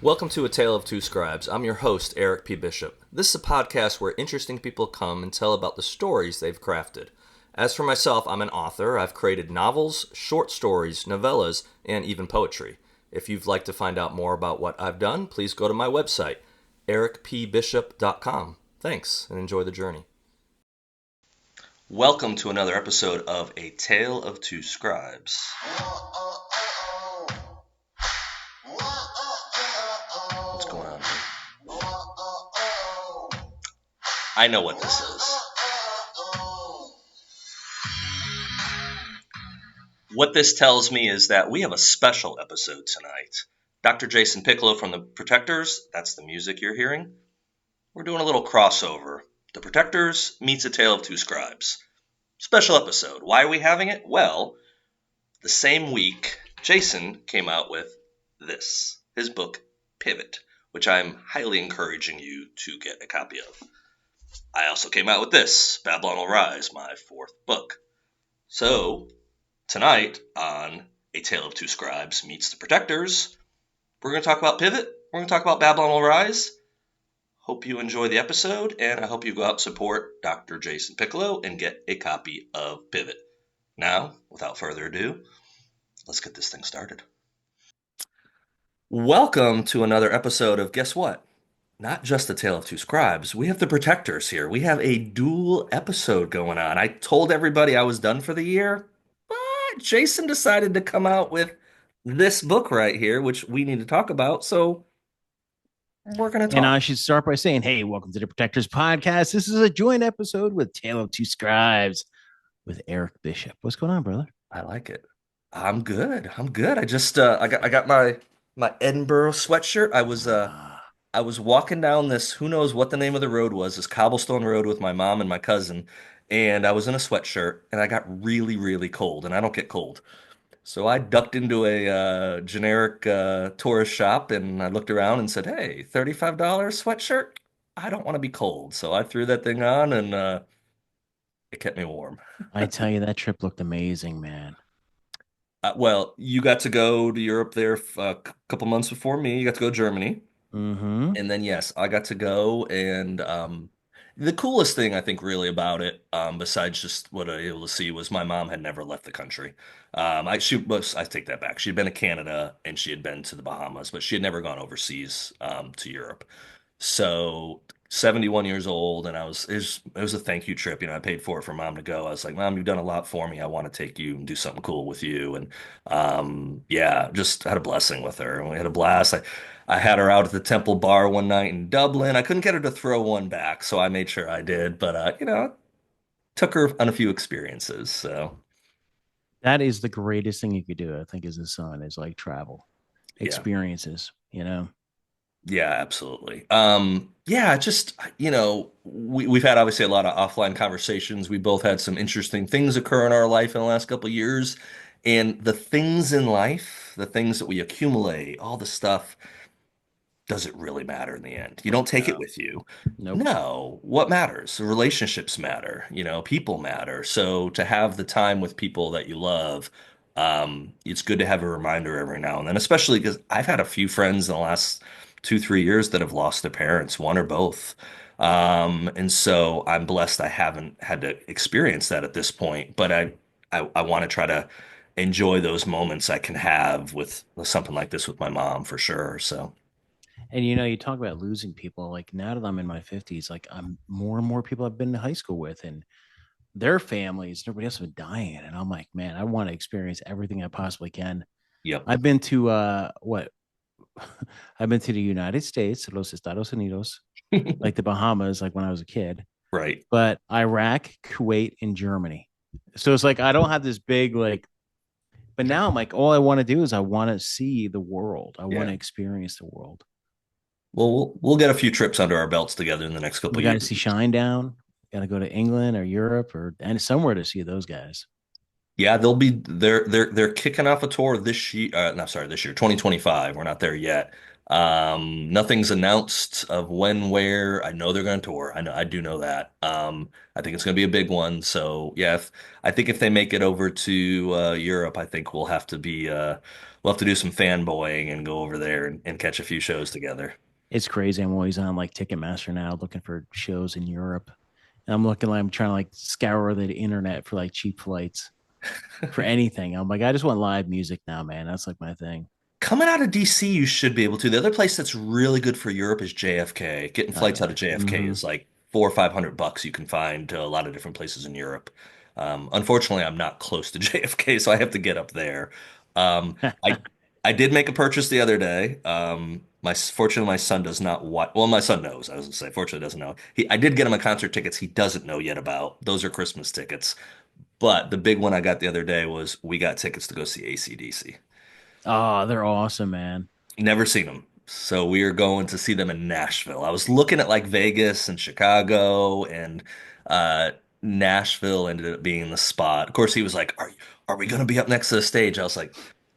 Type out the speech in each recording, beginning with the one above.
Welcome to A Tale of Two Scribes. I'm your host, Eric P. Bishop. This is a podcast where interesting people come and tell about the stories they've crafted. As for myself, I'm an author. I've created novels, short stories, novellas, and even poetry. If you'd like to find out more about what I've done, please go to my website, ericpbishop.com. Thanks, and enjoy the journey. Welcome to another episode of A Tale of Two Scribes. What's going on here? I know what this is. What this tells me is that we have a special episode tonight. Dr. Jason Piccolo from The Protectors, that's the music you're hearing. We're doing a little crossover. The Protectors meets A Tale of Two Scribes. Special episode. Why are we having it? Well, the same week, Jason came out with this, his book, Pivot, which I'm highly encouraging you to get a copy of. I also came out with this, Babylon Will Rise, my fourth book. So, tonight on A Tale of Two Scribes meets The Protectors, we're going to talk about Pivot, we're going to talk about Babylon Will Rise. Hope you enjoy the episode, and I hope you go out and support Dr. Jason Piccolo and get a copy of Pivot. Now, without further ado, let's get this thing started. Welcome to another episode of, guess what? Not just A Tale of Two Scribes. We have The Protectors here. We have a dual episode going on. I told everybody I was done for the year, but Jason decided to come out with this book right here, which we need to talk about. So we're going to And talk. I should start by saying, hey, welcome to the Protectors Podcast. This is a joint episode with Tale of Two Scribes with Eric Bishop. What's going on, brother? I like it. I'm good. I'm good. I just I got my Edinburgh sweatshirt. I was walking down this, who knows what the name of the road was, this cobblestone road with my mom and my cousin, and I was in a sweatshirt, and I got really, really cold, and I don't get cold. So I ducked into a generic tourist shop, and I looked around and said, "Hey, $35 sweatshirt? I don't want to be cold." So I threw that thing on, and it kept me warm. I tell you, that trip looked amazing, man. Well, you got to go to Europe there a couple months before me. You got to go to Germany. Mm-hmm. And then yes, I got to go, and the coolest thing I think really about it, besides just what I was able to see, was my mom had never left the country. I take that back. She'd been to Canada and she had been to the Bahamas, but she had never gone overseas to Europe. So 71 years old, and it was a thank you trip. I paid for it for mom to go. I was like, Mom, you've done a lot for me. I want to take you and do something cool with you. And yeah, just had a blessing with her, and we had a blast. I had her out at the Temple Bar one night in Dublin. I couldn't get her to throw one back, so I made sure I did. But took her on a few experiences. So That is the greatest thing you could do, I think, as a son, is like travel yeah. experiences, you know? Yeah, absolutely. Yeah, just we've had obviously a lot of offline conversations. We both had some interesting things occur in our life in the last couple of years, and the things in life, the things that we accumulate, all the stuff, does it really matter in the end? You don't take it No, with you. nope. No, what matters? The relationships matter, people matter. So to have the time with people that you love, it's good to have a reminder every now and then, especially because I've had a few friends in the last 2, 3 years that have lost their parents, one or both. And so I'm blessed I haven't had to experience that at this point, but I want to try to enjoy those moments I can have with something like this with my mom for sure. So. And you talk about losing people. Like now that I'm in my 50s, like I'm more and more people I've been to high school with and their families, everybody else has been dying. And I'm like, man, I want to experience everything I possibly can. Yep. I've been to what I've been to the United States, Los Estados Unidos, like the Bahamas, like when I was a kid, Right. but Iraq, Kuwait, and Germany. So it's like I don't have this big like, but now I'm like, all I want to do is I want to see the world. I want Yeah. to experience the world. Well, we'll get a few trips under our belts together in the next couple We of got to years. see Shinedown. Got to go to England or Europe or and somewhere to see those guys. Yeah, they're kicking off a tour this year. No, sorry, this year, 2025. We're not there yet. Nothing's announced of when, where. I know they're going to tour. I do know that. I think it's going to be a big one. So yeah, I think if they make it over to Europe, I think we'll have to be we'll have to do some fanboying and go over there and catch a few shows together. It's crazy. I'm always on like Ticketmaster now looking for shows in Europe. And I'm looking like I'm trying to like scour the internet for like cheap flights for anything. I'm like, I just want live music now, man. That's like my thing. Coming out of DC, you should be able to. The other place that's really good for Europe is JFK. Getting Oh flights out yeah. of JFK Mm-hmm. is like 400 or 500 bucks you can find to a lot of different places in Europe. Unfortunately, I'm not close to JFK, so I have to get up there. Um, I I did make a purchase the other day. Fortunately, my son does not watch. Well, my son knows. I was gonna say, fortunately, doesn't know. I did get him a concert tickets he doesn't know yet about. Those are Christmas tickets. But the big one I got the other day was we got tickets to go see AC/DC. Oh, they're awesome, man. Never seen them. So we are going to see them in Nashville. I was looking at like Vegas and Chicago and uh Nashville ended up being the spot. Of course, he was like, are we going to be up next to the stage?" I was like,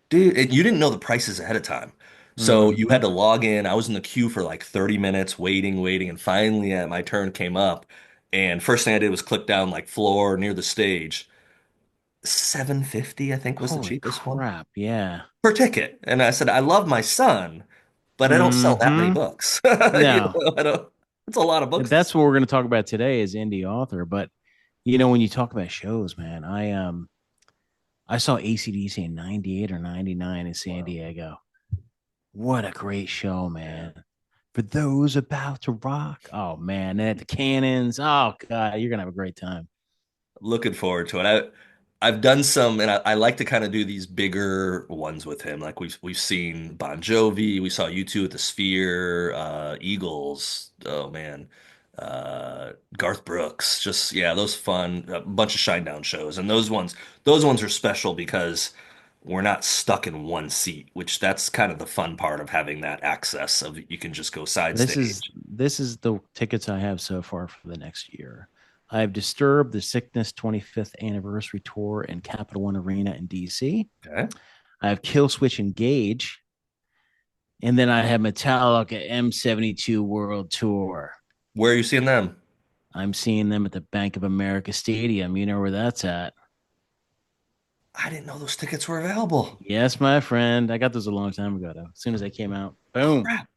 "Dude, you didn't know the prices ahead of time." So you Mm-hmm. had to log in. I was in the queue for like 30 minutes waiting, and finally my turn came up. And first thing I did was click down like floor near the stage. 750, I think, was the Holy cheapest one crap. Yeah. per ticket. And I said, I love my son, but I don't sell that many Mm-hmm. books. No. I don't. It's a lot of books to That's sell. what we're going to talk about today is indie author. But when you talk about shows, man, I saw ACDC in 98 or 99 in San Wow. Diego. What a great show, Yeah. man. For those about to rock. Oh man, and at the cannons. Oh god, you're gonna have a great time. Looking forward to it. I've done some, and I like to kind of do these bigger ones with him. Like we've seen Bon Jovi, we saw U2 at the Sphere, Eagles. Oh man, Garth Brooks. Just yeah, those fun. A bunch of Shinedown shows, and those ones are special because we're not stuck in one seat, which that's kind of the fun part of having that access of you can just go side stage. This is the tickets I have so far for the next year. I have Disturbed, the Sickness 25th anniversary tour in Capital One Arena in DC. Okay, I have Kill Switch Engage, and then I have Metallica M72 World Tour. where are you seeing them? I'm seeing them at the Bank of America Stadium. You know where that's at. I didn't know those tickets were available. Yes, my friend. I got those a long time ago, though. As soon as they came out, boom. Crap.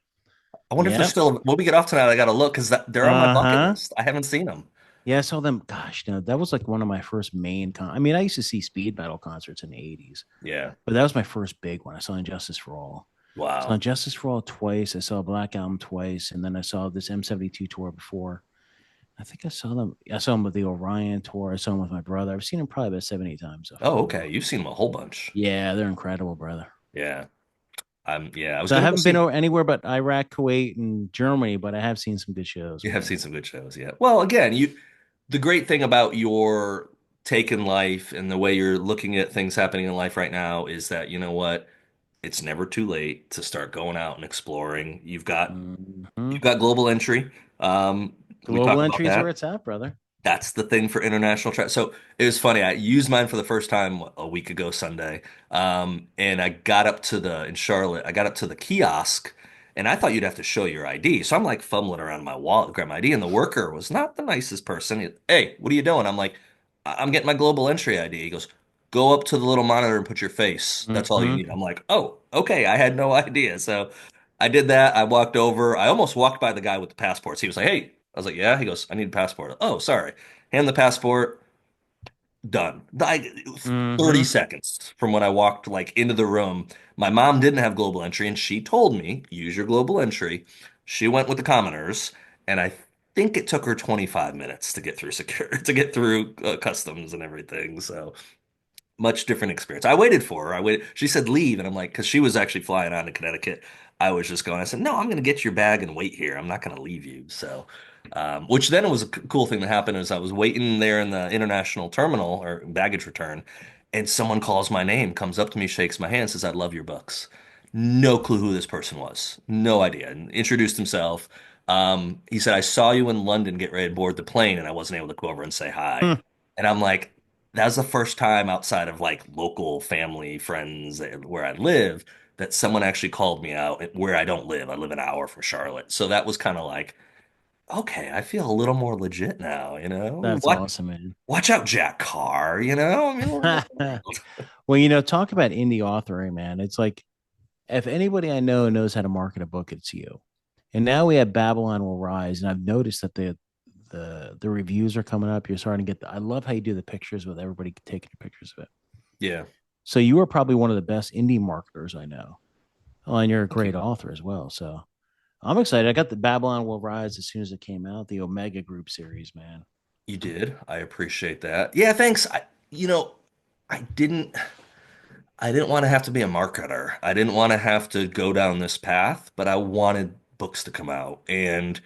I wonder if they're Yep. still. When we get off tonight, I got to look because they're on my Uh bucket huh. list. I haven't seen them. Yeah, I saw them. Gosh, no, that was like one of my first I mean, I used to see speed metal concerts in the 80s, Yeah. but that was my first big one. I saw Injustice for All. I saw Wow. Injustice for All twice. I saw Black Album twice, and then I saw this M72 tour before. I think I saw them. I saw them with the Orion tour. I saw them with my brother. I've seen them probably about 70 times so Oh, far. okay. You've seen them a whole bunch. Yeah, they're incredible, brother. Yeah. Yeah. I was So I gonna go haven't been see. anywhere but Iraq, Kuwait, and Germany, but I have seen some good shows, You have man. seen some good shows. Yeah. Well, again, the great thing about your take in life and the way you're looking at things happening in life right now is that you know what? It's never too late to start going out and exploring. Hmm. You've got global entry. We Global talked about entry is where that. it's at, brother. That's the thing for international travel. So it was funny. I used mine for the first time a week ago Sunday, and I got up to the in Charlotte. I got up to the kiosk, and I thought you'd have to show your ID. So I'm like fumbling around my wallet, to grab my ID, and the worker was not the nicest person. Hey, what are you doing? I'm like, I'm getting my global entry ID. He goes, go up to the little monitor and put your face. That's all you Hmm. need. I'm like, oh, okay. I had no idea. So I did that. I walked over. I almost walked by the guy with the passports. He was like, hey. I was like, yeah. He goes, I need a passport. Oh, sorry. Hand the passport. Done. 30 Hmm. seconds from when I walked like into the room. My mom didn't have global entry, and she told me, use your global entry. She went with the commoners, and I think it took her 25 minutes to get through to get through customs and everything. So much different experience. I waited for her. I waited. She said leave, and I'm like, because she was actually flying on to Connecticut. I was just going. I said, no, I'm going to get your bag and wait here. I'm not going to leave you. So, which then was a cool thing that happened is I was waiting there in the international terminal or baggage return, and someone calls my name, comes up to me, shakes my hand, says, "I love your books." No clue who this person was. No idea. And introduced himself. He said, "I saw you in London get ready to board the plane, and I wasn't able to go over and say hi." And I'm like, that was the first time outside of like local family, friends where I live that someone actually called me out where I don't live. I live an hour from Charlotte. So that was kind of like, okay, I feel a little more legit now, you know? That's What? awesome, man. Watch out, Jack Carr, you know? I mean, Well, talk about indie authoring, man. It's like if anybody I know knows how to market a book, it's you. And now we have Babylon Will Rise, and I've noticed that the reviews are coming up. You're starting to get. I love how you do the pictures with everybody taking pictures of it. yeah, So you are probably one of the best indie marketers I know. Oh, and you're a thank great you. author as well. So I'm excited. I got the Babylon Will Rise as soon as it came out, the Omega Group series, man. You did. I appreciate that. Yeah, thanks. I didn't want to have to be a marketer. I didn't want to have to go down this path, but I wanted books to come out. And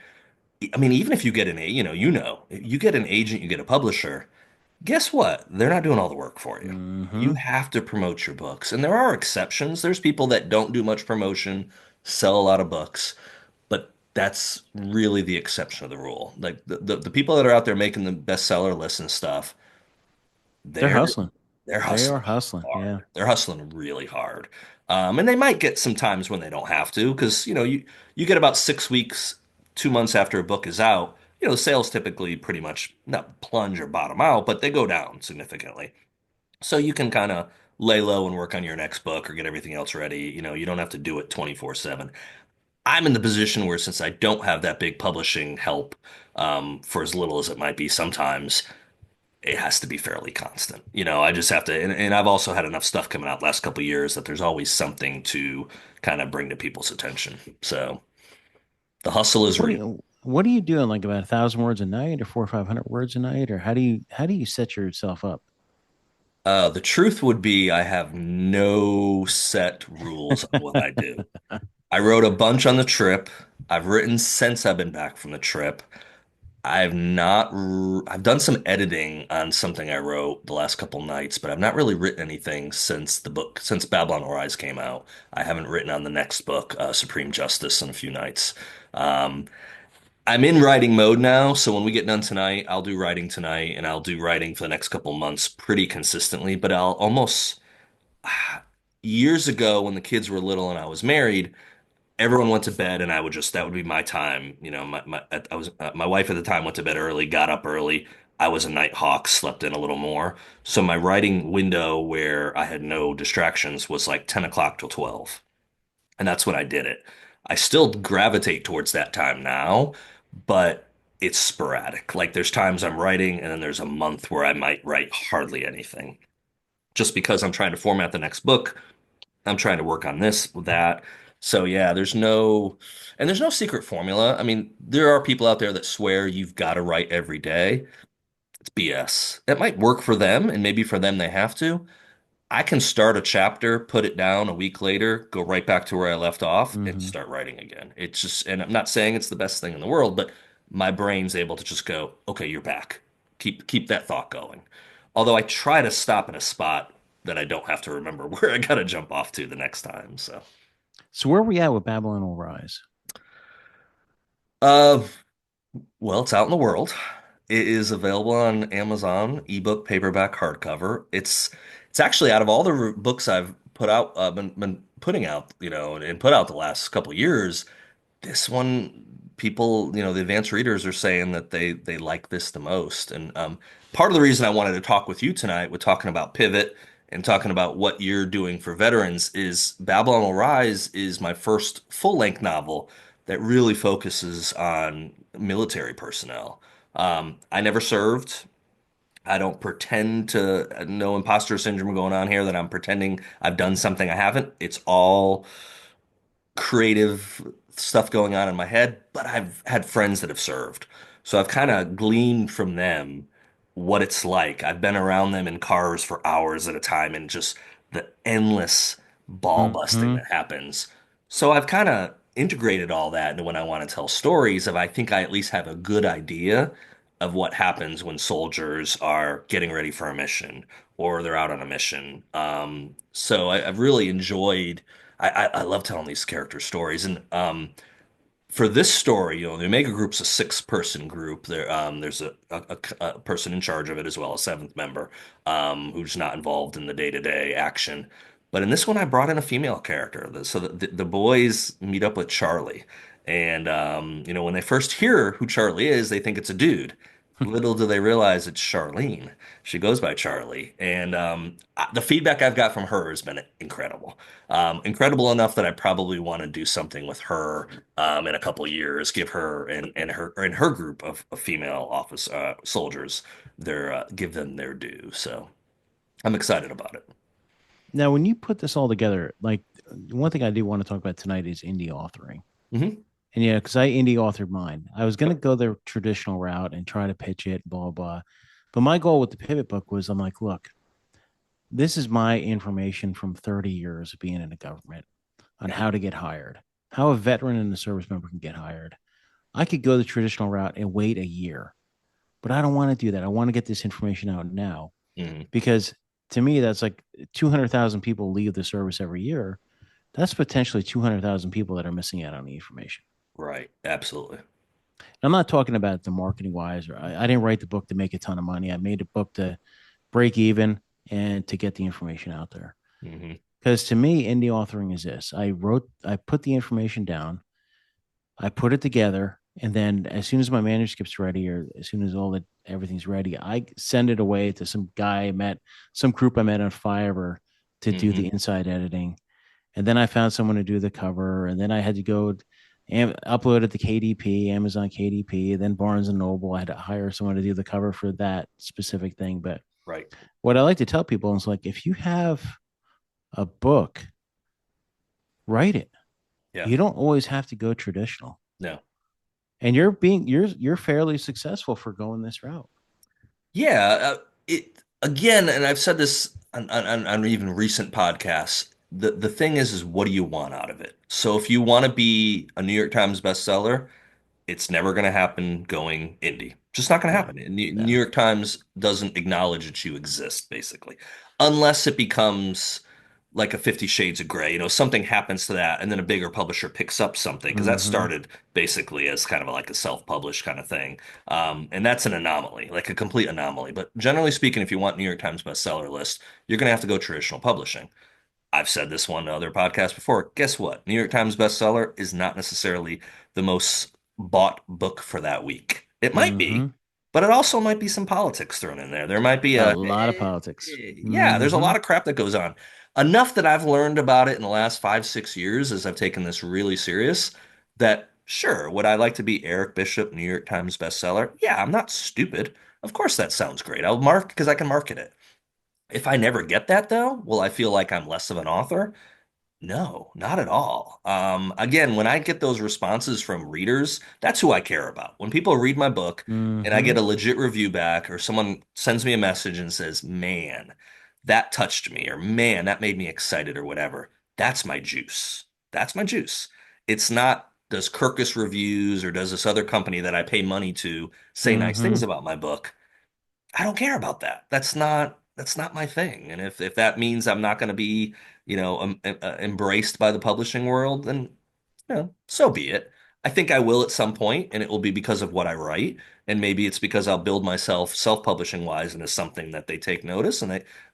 I mean, even if you get you get an agent, you get a publisher, guess what? They're not doing all the work for you. You Mm-hmm. have to promote your books. And there are exceptions. There's people that don't do much promotion, sell a lot of books, but that's really the exception of the rule. Like the people that are out there making the bestseller lists and stuff, They're they're hustling. they're They are hustling hustling. hard. Yeah. They're hustling really hard. And they might get some times when they don't have to, because you get about 6 weeks, 2 months after a book is out. The sales typically pretty much not plunge or bottom out, but they go down significantly. So you can kind of lay low and work on your next book or get everything else ready. You don't have to do it 24/7. I'm in the position where since I don't have that big publishing help, for as little as it might be sometimes, it has to be fairly constant. I just have to, and I've also had enough stuff coming out last couple of years that there's always something to kind of bring to people's attention. So the hustle is What do real. you doing? Like about 1,000 words a night, or 400 or 500 words a night, or how do you set yourself up? The truth would be I have no set rules on what I do. I wrote a bunch on the trip. I've written since I've been back from the trip. I've done some editing on something I wrote the last couple nights, but I've not really written anything since Babylon Rise came out. I haven't written on the next book, Supreme Justice, in a few nights. Um, I'm in writing mode now, so when we get done tonight, I'll do writing tonight, and I'll do writing for the next couple months pretty consistently, but I'll almost years ago when the kids were little and I was married, everyone went to bed and I would just that would be my time. My wife at the time went to bed early, got up early. I was a night hawk, slept in a little more. So my writing window where I had no distractions was like 10 o'clock till 12. And that's when I did it. I still gravitate towards that time now, but it's sporadic. Like there's times I'm writing and then there's a month where I might write hardly anything just because I'm trying to format the next book. I'm trying to work on this, that. So yeah, there's no secret formula. I mean, there are people out there that swear you've got to write every day. It's BS. It might work for them, and maybe for them they have to. I can start a chapter, put it down a week later, go right back to where I left off, and Hmm. start writing again. It's just, and I'm not saying it's the best thing in the world, but my brain's able to just go, okay, you're back. Keep that thought going. Although I try to stop in a spot that I don't have to remember where I gotta jump off to the next time. So, So where are we at with Babylon Will Rise? uh, well, it's out in the world. It is available on Amazon, ebook, paperback, hardcover. It's actually out of all the books I've been putting out, and put out the last couple of years. This one, people, the advanced readers are saying that they like this the most. And part of the reason I wanted to talk with you tonight, with talking about Pivot and talking about what you're doing for veterans, is Babylon Will Rise is my first full-length novel that really focuses on military personnel. I never served. I don't pretend to no imposter syndrome going on here that I'm pretending I've done something I haven't. It's all creative stuff going on in my head, but I've had friends that have served. So I've kind of gleaned from them what it's like. I've been around them in cars for hours at a time and just the endless ball busting Hmm. that happens. So I've kind of integrated all that into when I want to tell stories of I think I at least have a good idea of what happens when soldiers are getting ready for a mission or they're out on a mission. I've really enjoyed I love telling these character stories, and for this story, the Omega Group's a six-person group. There's a person in charge of it as well, a seventh member, who's not involved in the day-to-day action. But in this one, I brought in a female character, so the boys meet up with Charlie, And when they first hear who Charlie is, they think it's a dude. Little do they realize it's Charlene. She goes by Charlie, and the feedback I've got from her has been incredible. Incredible enough that I probably want to do something with her in a couple of years. Give her and her group of female office soldiers their give them their due. So I'm excited about it. Now, when you put this all together, like one thing I do want to talk about tonight is indie authoring. Hmm. And yeah, because I indie authored mine. I was going to go the traditional route and try to pitch it, blah, blah. But my goal with the pivot book was I'm like, look, this is my information from 30 years of being in the government on Yeah. how to get hired, how a veteran and a service member can get hired. I could go the traditional route and wait a year, but I don't want to do that. I want to get this information out now Hmm. because to me, that's like 200,000 people leave the service every year. That's potentially 200,000 people that are missing out on the information. Right. Absolutely. I'm not talking about the marketing wise, or I didn't write the book to make a ton of money. I made a book to break even and to get the information out there. Hmm. Because to me, indie authoring is this: I put the information down, I put it together, and then as soon as my manuscript's ready, or as soon as everything's ready, I send it away to some guy I met, some group I met on Fiverr to do the Hmm. inside editing, and then I found someone to do the cover, and then I had to go and upload it to KDP, Amazon KDP, then Barnes and Noble. I had to hire someone to do the cover for that specific thing. But Right. what I like to tell people is like, if you have a book, write it. Yeah. You don't always have to go traditional. No. And you're fairly successful for going this route. Yeah, it again, and I've said this on even recent podcasts. The thing is what do you want out of it? So if you want to be a New York Times bestseller, it's never going to happen going indie. Just not going to No, happen. New no. York Times doesn't acknowledge that you exist, basically, unless it becomes like a 50 Shades of Grey. Something happens to that, and then a bigger publisher picks up something because that Mm-hmm. started basically as kind of like a self-published kind of thing. And that's an anomaly, like a complete anomaly. But generally speaking, if you want New York Times bestseller list, you're going to have to go traditional publishing. I've said this one to other podcasts before. Guess what? New York Times bestseller is not necessarily the most bought book for that week. It might be, Mm-hmm. but it also might be some politics thrown in there. There might be A lot of politics. yeah, there's a Mm-hmm. lot of crap that goes on. Enough that I've learned about it in the last 5, 6 years as I've taken this really serious that sure, would I like to be Eric Bishop, New York Times bestseller? Yeah, I'm not stupid. Of course that sounds great. I'll mark because I can market it. If I never get that though, will I feel like I'm less of an author? No, not at all. Again, when I get those responses from readers, that's who I care about. When people read my book and I Mm-hmm. get a legit review back, or someone sends me a message and says, man, that touched me, or man, that made me excited, or whatever, that's my juice. That's my juice. It's not, does Kirkus Reviews or does this other company that I pay money to say nice Mm-hmm. things about my book? I don't care about that. That's not my thing. And if that means I'm not going to be, embraced by the publishing world, then so be it. I think I will at some point, and it will be because of what I write, and maybe it's because I'll build myself self-publishing wise into something that they take notice,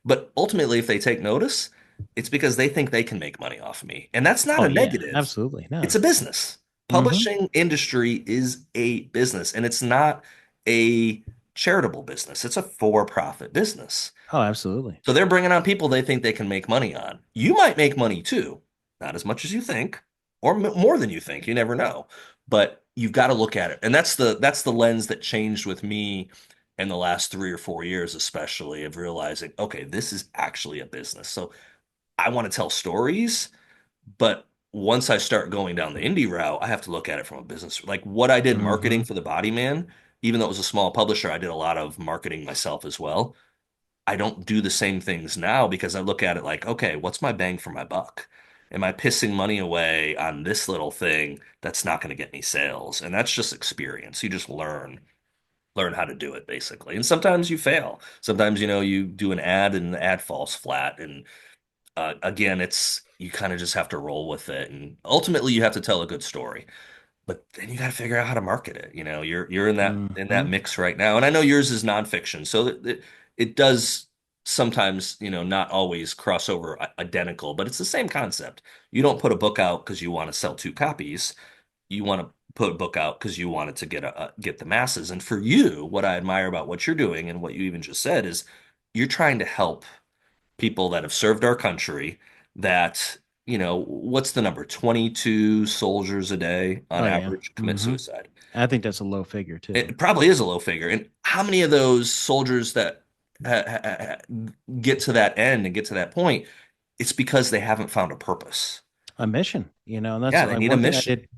but ultimately, if they take notice, it's because they think they can make money off of me, and that's not Oh a yeah, negative. absolutely. It's No. a business. Mm-hmm. Publishing industry is a business, and it's not a charitable business. It's a for-profit business. Oh, absolutely. So they're bringing on people they think they can make money on. You might make money too, not as much as you think, or more than you think. You never know. But you've got to look at it, and that's the lens that changed with me in the last 3 or 4 years, especially of realizing, okay, this is actually a business. So I want to tell stories, but once I start going down the indie route, I have to look at it from a business. Like what I did Mm-hmm. marketing for the Body Man, even though it was a small publisher, I did a lot of marketing myself as well. I don't do the same things now because I look at it like, okay, what's my bang for my buck? Am I pissing money away on this little thing that's not going to get me sales? And that's just experience. You just learn how to do it basically. And sometimes you fail. Sometimes, you do an ad and the ad falls flat. And again, it's you kind of just have to roll with it. And ultimately, you have to tell a good story. But then you got to figure out how to market it. You're in that Mm-hmm. mix right now, and I know yours is nonfiction, so it does sometimes not always cross over identical, but it's the same concept. You don't put a book out because you want to sell two copies. you want to put a book out because you want it to get the masses. And for you, what I admire about what you're doing and what you even just said is you're trying to help people that have served our country that, what's the number? 22 soldiers a day on Oh yeah. average commit Hmm. suicide. I think that's a low figure too. It probably is a low figure. And how many of those soldiers that get to that end and get to that point, it's because they haven't found a purpose. A mission, and that's Yeah, they like need a one thing I mission. did.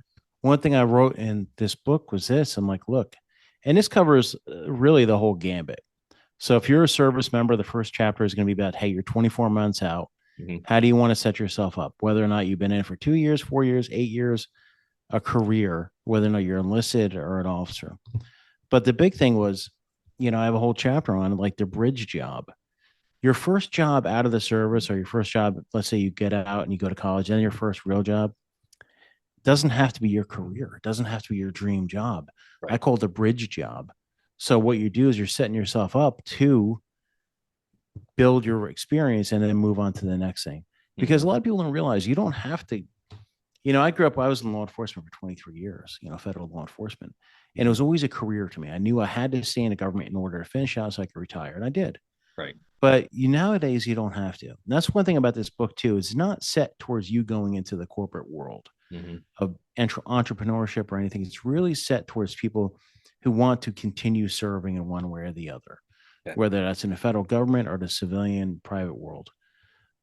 One thing I wrote in this book was this. I'm like, look, and this covers really the whole gambit. So if you're a service member, the first chapter is going to be about, hey, you're 24 months out. Mhm. How do you want to set yourself up? Whether or not you've been in for 2 years, 4 years, 8 years, a career, whether or not you're enlisted or an officer. But the big thing was, I have a whole chapter on like the bridge job. Your first job out of the service or your first job, let's say you get out and you go to college, then your first real job doesn't have to be your career. It doesn't have to be your dream job. I Right. call it a bridge job. So what you do is you're setting yourself up to build your experience and then move on to the next thing. Because Hmm. a lot of people don't realize you don't have to. I grew up, I was in law enforcement for 23 years, federal law enforcement. And it Hmm. was always a career to me. I knew I had to stay in the government in order to finish out so I could retire. And I did. Right. But nowadays, you don't have to. And that's one thing about this book, too. It's not set towards you going into the corporate world Hmm. of entrepreneurship or anything. It's really set towards people who want to continue serving in one way or the other, Yeah. whether that's in the federal government or the civilian private world.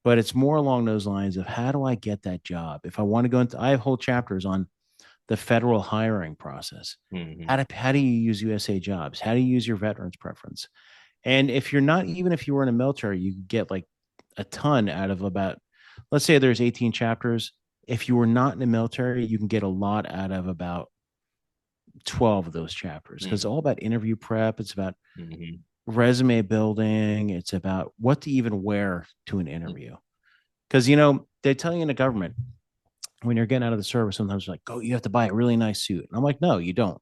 But it's more along those lines of how do I get that job? If I want to go into, I have whole chapters on the federal hiring process. Hmm. How do you use USA jobs? How do you use your veterans preference? And if you're not, even if you were in the military, you get like a ton out of about, let's say there's 18 chapters. If you were not in the military, you can get a lot out of about 12 of those chapters because it's all about interview prep. It's about Hmm. resume building. It's about what to even wear to an interview. Because, they tell you in the government when you're getting out of the service, sometimes like, oh, you have to buy a really nice suit. And I'm like, no, you don't.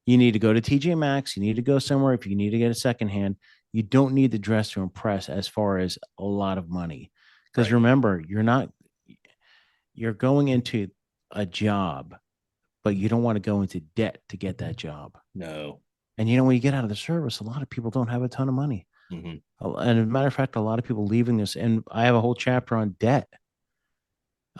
You need to go to TJ Maxx. You need to go somewhere if you need to get a secondhand. You don't need to dress to impress as far as a lot of money. Because Right. remember, you're going into a job, but you don't want to go into debt to get that job. No. And when you get out of the service, a lot of people don't have a ton of money. Hmm. And as a matter of fact, a lot of people leaving this, and I have a whole chapter on debt.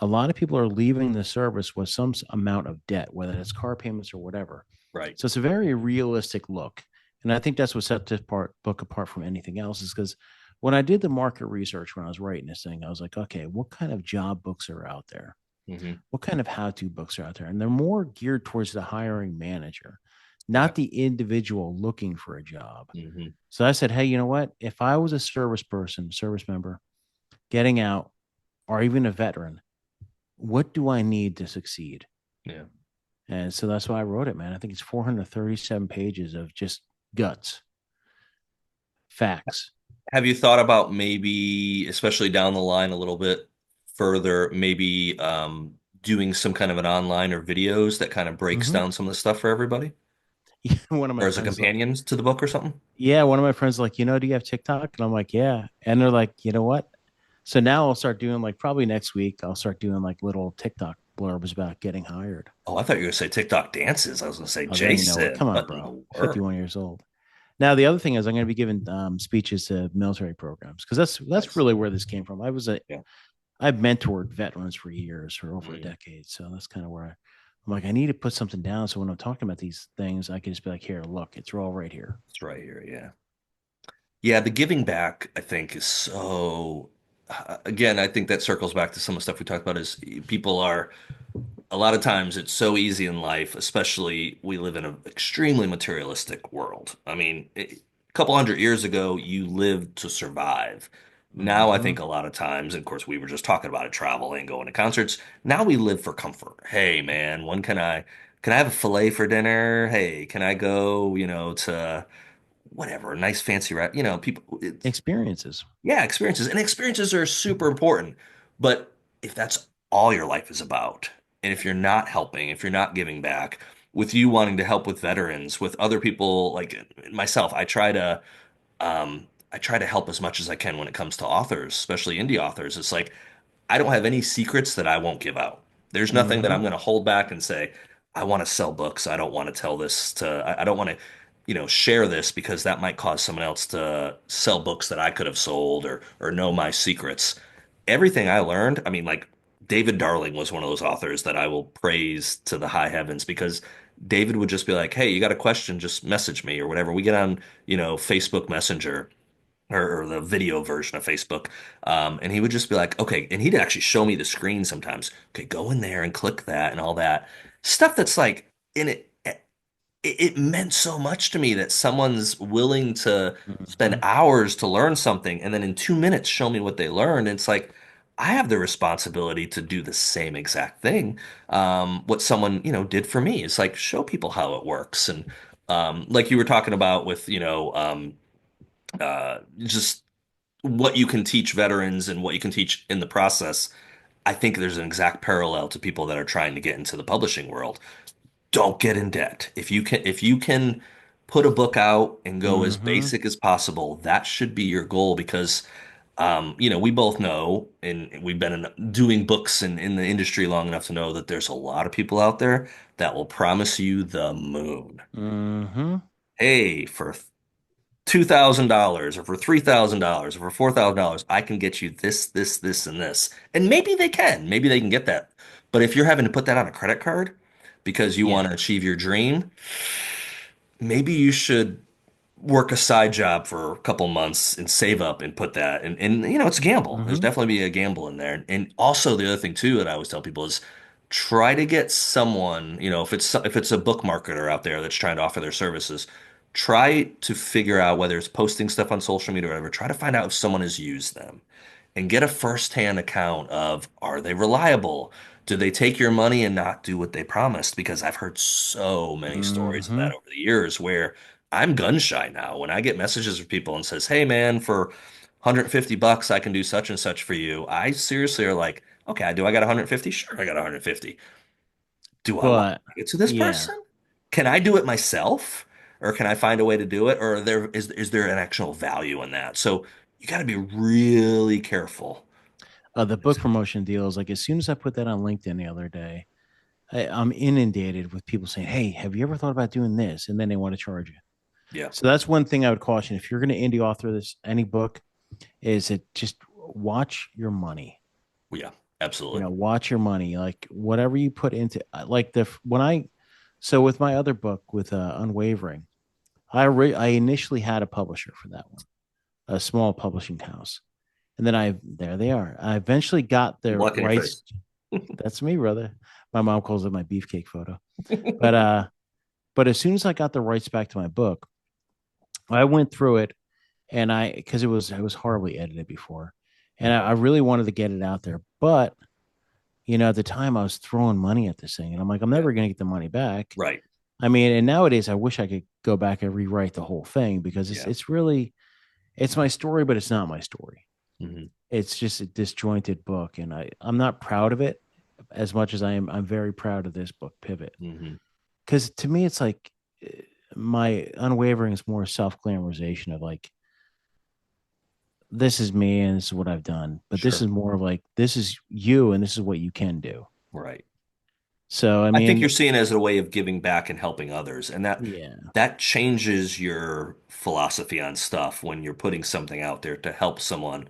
A lot of people are leaving the service with some amount of debt, whether it's car payments or whatever. Right. So it's a very realistic look. And I think that's what set this book apart from anything else is because when I did the market research when I was writing this thing, I was like, okay, what kind of job books are out there? Hmm. What kind of how-to books are out there? And they're more geared towards the hiring manager, Yeah. not the individual looking for a job. Hmm. So I said, hey, you know what? If I was a service person, service member, getting out, or even a veteran, what do I need to succeed? Yeah. And so that's why I wrote it, man. I think it's 437 pages of just guts, facts. Have you thought about maybe, especially down the line a little bit further, maybe doing some kind of an online or videos that kind of breaks Mm-hmm. down some of the stuff for everybody? One of my Or as a friends is like, companion to the book or something? yeah, one of my friends is like, do you have TikTok? And I'm like, yeah. And they're like, you know what? So now I'll start doing like probably next week, I'll start doing like little TikTok blurbs about getting hired. Oh, I thought you were going to say TikTok dances. I was going to say, Oh, there you know what? Jason, Come on, what in bro. the world? 51 years old. Now the other thing is I'm going to be giving speeches to military programs because that's Nice. really where this came from. Yeah. I've mentored veterans for years, for over a Mm, decade. So that's kind of where I'm like, I need to put something down. So when I'm talking about these things, I can just be like, here, look, it's all right here. it's right here. Yeah. Yeah. The giving back, I think, is so, again, I think that circles back to some of the stuff we talked about is people are a lot of times it's so easy in life, especially we live in an extremely materialistic world. I mean, a couple hundred years ago, you lived to survive. Now, I Mm-hmm. think a lot of times, and of course, we were just talking about it, traveling, going to concerts. Now we live for comfort. Hey, man, when can I have a filet for dinner? Hey, can I go, to whatever, a nice fancy, people, Experiences. yeah, experiences. And experiences are super important. But if that's all your life is about, and if you're not helping, if you're not giving back, with you wanting to help with veterans, with other people like myself, I try to help as much as I can when it comes to authors, especially indie authors. It's like I don't have any secrets that I won't give out. There's nothing that Mm-hmm. I'm going to hold back and say, I want to sell books. I don't want to tell this to, I don't want to, share this because that might cause someone else to sell books that I could have sold or know my secrets. Everything I learned, I mean, like David Darling was one of those authors that I will praise to the high heavens because David would just be like, "Hey, you got a question, just message me or whatever." We get on, Facebook Messenger or the video version of Facebook. And he would just be like, okay, and he'd actually show me the screen sometimes. Okay, go in there and click that and all that stuff that's like in it. It meant so much to me that someone's willing to spend Hmm. hours to learn something and then in 2 minutes show me what they learned. It's like I have the responsibility to do the same exact thing. What someone, did for me is like show people how it works. And like you were talking about with, just what you can teach veterans and what you can teach in the process, I think there's an exact parallel to people that are trying to get into the publishing world. Don't get in debt. If you can put a book out and go as Hmm. basic as possible, that should be your goal because we both know and we've been doing books in the industry long enough to know that there's a lot of people out there that will promise you the moon. Hmm. Hey, for $2,000 or for $3,000 or for $4,000, I can get you this, this, this, and this. And maybe they can. Maybe they can get that. But if you're having to put that on a credit card because you want Yeah. to achieve your dream, maybe you should work a side job for a couple months and save up and put that and it's a gamble. There's Hmm. definitely be a gamble in there. And also the other thing too that I always tell people is try to get someone, if it's a book marketer out there that's trying to offer their services, try to figure out whether it's posting stuff on social media or whatever, try to find out if someone has used them and get a firsthand account of are they reliable? Do they take your money and not do what they promised? Because I've heard so many stories of Hmm. that over the years where I'm gun shy now. When I get messages from people and says, "Hey man, for 150 bucks I can do such and such for you." I seriously are like, "Okay, do I got 150? Sure, I got 150. Do I want But to give it to this yeah, person? Can I do it myself? Or can I find a way to do it? Or is there an actual value in that?" So you got to be really careful. the book promotion deals, like as soon as I put that on LinkedIn the other day, I'm inundated with people saying, "Hey, have you ever thought about doing this?" And then they want to charge you. Yeah. So that's one thing I would caution if you're going to indie author this any book is it just watch your money. Yeah, absolutely. Watch your money. Like whatever you put into like the when I so with my other book with Unwavering, I initially had a publisher for that one, a small publishing house. And then there they are. I eventually got I'm the blocking your rights. face. That's me, brother. My mom calls it my beefcake photo. But but as soon as I got the rights back to my book, I went through it and because it was horribly edited before. And I really wanted to get it out there. But at the time I was throwing money at this thing and I'm like, I'm Yeah, never gonna get the money back. right. I mean, and nowadays I wish I could go back and rewrite the whole thing because it's Yeah. it's really it's my story, but it's not my story. Hmm. It's just a disjointed book, and I'm not proud of it as much as I'm very proud of this book, Pivot, Hmm. because to me it's like my Unwavering is more self-glamorization of like this is me and this is what I've done, but this Sure. is more of like this is you and this is what you can do. Right. So I I think you're mean, seeing it as a way of giving back and helping others, and that yeah. that changes your philosophy on stuff when you're putting something out there to help someone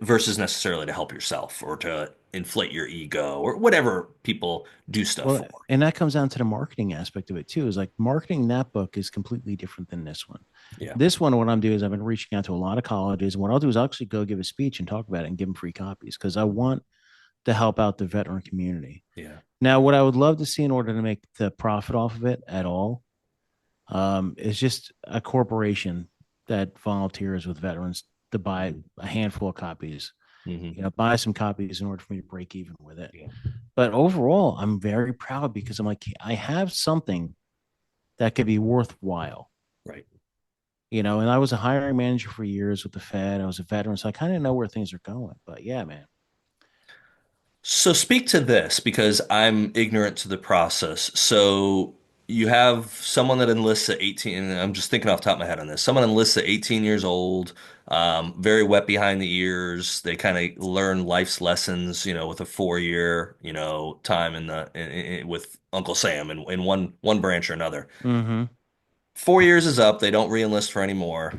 versus necessarily to help yourself or to inflate your ego or whatever people do stuff Well, for. and that comes down to the marketing aspect of it too. Is like marketing that book is completely different than this one. Yeah. This one, what I'm doing is I've been reaching out to a lot of colleges, and what I'll do is I'll actually go give a speech and talk about it and give them free copies because I want to help out the veteran community. Yeah. Now, what I would love to see in order to make the profit off of it at all is just a corporation that volunteers with veterans to buy Hmm. a handful of copies. Hmm. Buy some copies in order for me to break even with it. Yeah. But overall, I'm very proud because I'm like, I have something that could be worthwhile. Right. And I was a hiring manager for years with the Fed. I was a veteran, so I kind of know where things are going. But yeah, man. So speak to this because I'm ignorant to the process. So you have someone that enlists at 18, and I'm just thinking off the top of my head on this. Someone enlists at 18 years old. Very wet behind the ears. They kind of learn life's lessons, with a 4 year, time with Uncle Sam in one branch or another. Mm-hmm. 4 years is up. They don't re-enlist for any more.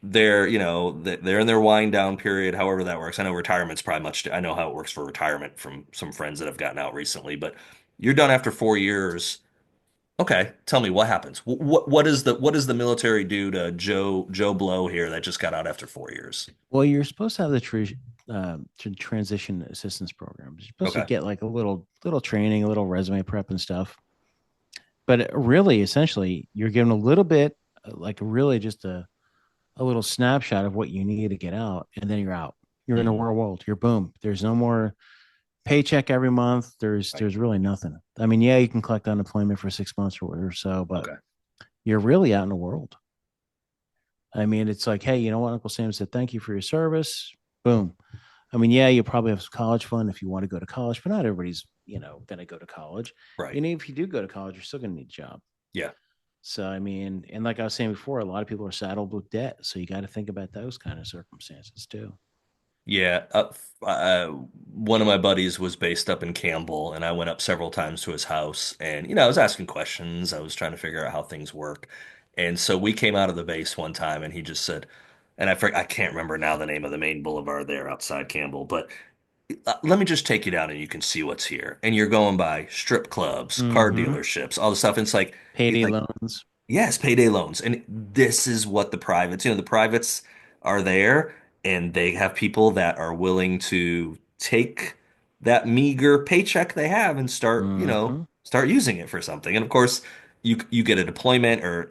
They're in their wind down period, however that works. I know retirement's probably I know how it works for retirement from some friends that have gotten out recently, but you're done after 4 years. Okay, tell me what happens. What does the military do to Joe Blow here that just got out after 4 years? Well, you're supposed to have the transition assistance programs. You're supposed to Okay, get like a little training, a little resume prep and stuff. But really, essentially, you're given a little bit, like really just a little snapshot of what you need to get out, and then you're out. You're in a hmm, world. You're boom. There's no more paycheck every month. There's right. there's really nothing. I mean, yeah, you can collect unemployment for 6 months or so, but Okay, you're really out in the world. I mean, it's like, hey, you know what? Uncle Sam said, thank you for your service. Boom. I mean, yeah, you probably have some college fund if you want to go to college, but not everybody's, going to go to college. right. And even if you do go to college, you're still going to need a job. Yeah. So, I mean, and like I was saying before, a lot of people are saddled with debt. So you got to think about those kind of circumstances too. Yeah, one of my buddies was based up in Campbell, and I went up several times to his house, and I was asking questions. I was trying to figure out how things work, and so we came out of the base one time, and he just said, and I can't remember now the name of the main boulevard there outside Campbell, but let me just take you down, and you can see what's here. And you're going by strip clubs, car Mm-hmm. dealerships, all the stuff. And it's Payday like loans. yes, payday loans. And this is what the privates are there, and they have people that are willing to take that meager paycheck they have and Mm-hmm. start using it for something. And of course, you get a deployment or,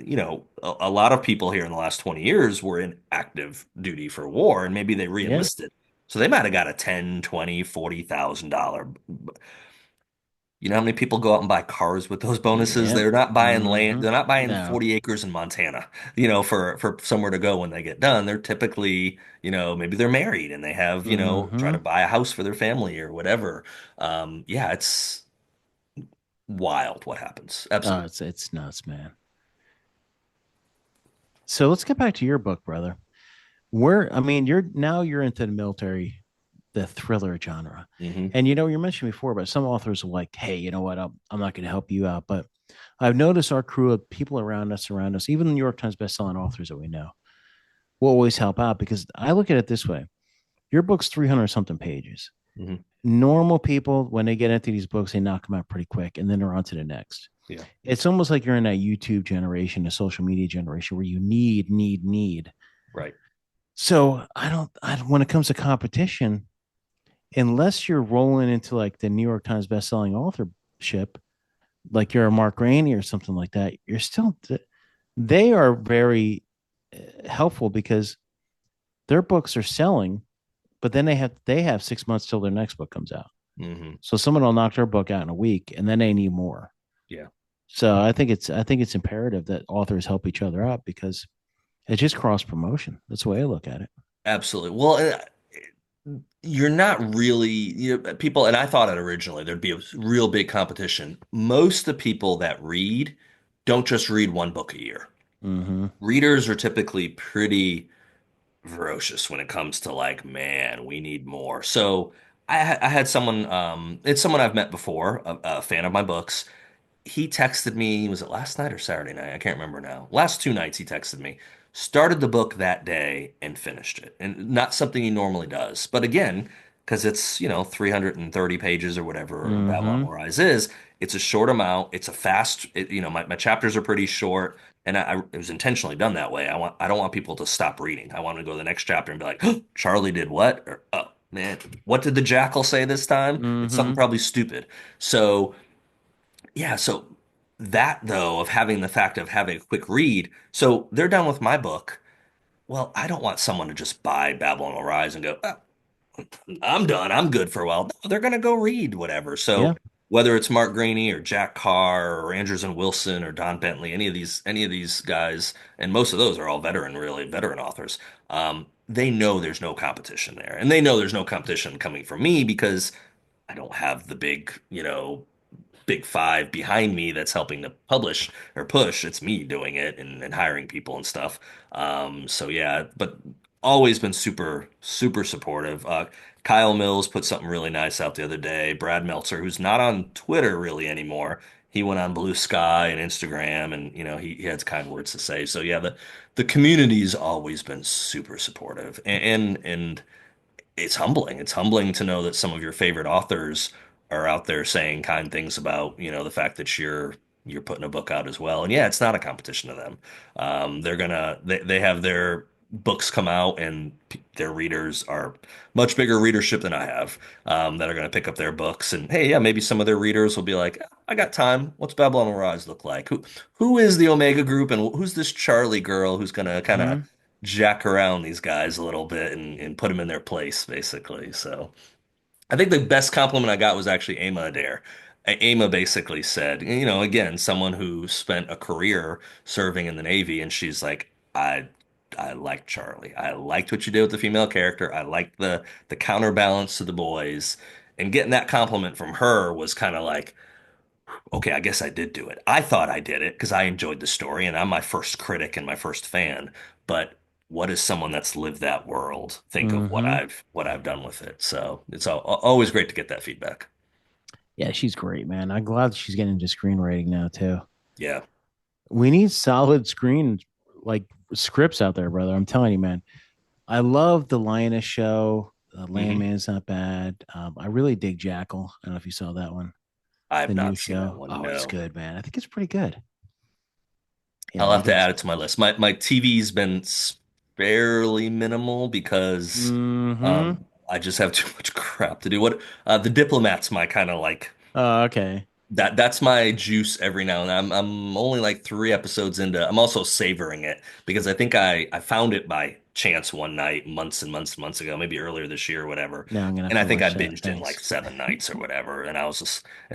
a lot of people here in the last 20 years were in active duty for war and maybe they Yeah. re-enlisted. So they might have got a 10, 20, $40,000. You know how many people go out and buy cars with those bonuses? Yep. They're not buying land. Mm-hmm. They're not buying No. 40 acres in Montana, for somewhere to go when they get done. They're typically, maybe they're married and they have, try Mm-hmm. to buy a house for their family or whatever. Yeah, it's wild what happens. Oh, Absolutely. it's nuts, man. So let's get back to your book, brother. I mean, you're into the military, the thriller genre. Hmm. And you mentioned before, but some authors are like, hey, you know what? I'm not going to help you out. But I've noticed our crew of people around us, even the New York Times bestselling authors that we know, will always help out because I look at it this way. Your book's 300 something pages. Hmm. Normal people, when they get into these books, they knock them out pretty quick and then they're on to the next. Yeah. It's almost like you're in that YouTube generation, a social media generation where you need. Right. So when it comes to competition, unless you're rolling into like the New York Times bestselling authorship, like you're a Mark Rainey or something like that, they are very helpful because their books are selling, but then they have 6 months till their next book comes out. Hmm. So someone will knock their book out in a week, and then they need more. Yeah. So I think it's imperative that authors help each other out because it's just cross promotion. That's the way I look at it. Absolutely. Well, you're not really, people, and I thought it originally, there'd be a real big competition. Most of the people that read don't just read one book a year. Mm-hmm. Readers are typically pretty ferocious when it comes to like, man, we need more. So I had someone, it's someone I've met before, a fan of my books. He texted me, was it last night or Saturday night? I can't remember now. Last 2 nights he texted me, started the book that day and finished it. And not something he normally does. But again, because it's, 330 pages or whatever Babylon Mm-hmm. Will Rise is, it's a short amount. It's a fast, my chapters are pretty short. And it was intentionally done that way. I don't want people to stop reading. I want to go to the next chapter and be like, oh, Charlie did what? Or, oh, man, what did the jackal say this time? It's something Mm-hmm. probably stupid. So yeah, so that though of having the fact of having a quick read, so they're done with my book. Well, I don't want someone to just buy Babylon Will Rise and go, "Oh, I'm done. I'm good for a while." No, they're gonna go read whatever. So Yeah. whether it's Mark Graney or Jack Carr or Andrews and Wilson or Don Bentley, any of these guys, and most of those are all really veteran authors. They know there's no competition there, and they know there's no competition coming from me because I don't have the big five behind me that's helping to publish or push. It's me doing it and hiring people and stuff. So yeah, but always been super supportive. Kyle Mills put something really nice out the other day. Brad Meltzer, who's not on Twitter really anymore, he went on Blue Sky and Instagram, and he had kind words to say. So yeah, the community's always been super supportive, and it's humbling. It's humbling to know that some of your favorite authors are out there saying kind things about, the fact that you're putting a book out as well. And yeah, it's not a competition to them. They have their books come out and their readers are much bigger readership than I have, that are gonna pick up their books. And hey, yeah, maybe some of their readers will be like, I got time. What's Babylon Rise look like? Who is the Omega Group and who's this Charlie girl who's gonna kind of Hmm. jack around these guys a little bit and put them in their place, basically. So I think the best compliment I got was actually Ama Adair. Ama basically said, again, someone who spent a career serving in the Navy, and she's like, I liked Charlie. I liked what you did with the female character. I liked the counterbalance to the boys. And getting that compliment from her was kind of like, okay, I guess I did do it. I thought I did it because I enjoyed the story and I'm my first critic and my first fan. But what does someone that's lived that world think of what Hmm. I've done with it? So it's always great to get that feedback. Yeah, she's great, man. I'm glad she's getting into screenwriting now too. Yeah. We need solid screen like scripts out there, brother. I'm telling you, man. I love the Lioness show. Hmm. Landman's not bad. I really dig Jackal. I don't know if you saw that one, I have the new not seen that show. one. Oh, it's No. good, man. I think it's pretty good. Yeah, I'll man, I have to think it's add it good. to my list. My TV's been fairly minimal because Mm-hmm. I just have too much crap to do. What The Diplomat's my kind of like Oh, okay. that's my juice every now and then. I'm only like 3 episodes into. I'm also savoring it because I think I found it by chance one night, months and months and months ago, maybe earlier this year or whatever. Now I'm gonna have And I to think I watch that. binged it in like Thanks. 7 nights or whatever. And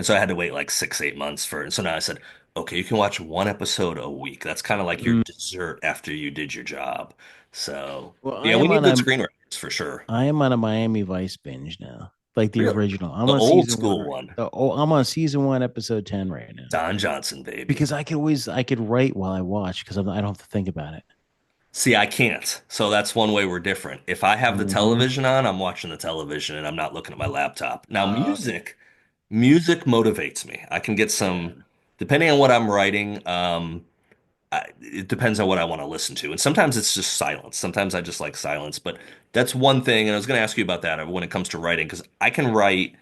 so I had to wait like 6 8 months for it. So now I said, okay, you can watch one episode a week. That's kind of like your Mm. dessert after you did your job. So Well, yeah, we need good screenwriters for sure. I am on a Miami Vice binge now, like the Really, original. I'm the on old season one. school one, I'm on season one, episode 10 right now. Don Johnson, baby. Because I could write while I watch because I don't have to think about it. See, I can't. So that's one way we're different. If I have the Mm-hmm. television on, I'm watching the television and I'm not looking at my laptop. Now, Okay. music motivates me. I can get some, Yeah. depending on what I'm writing, it depends on what I want to listen to. And sometimes it's just silence. Sometimes I just like silence. But that's one thing. And I was going to ask you about that when it comes to writing, because I can write.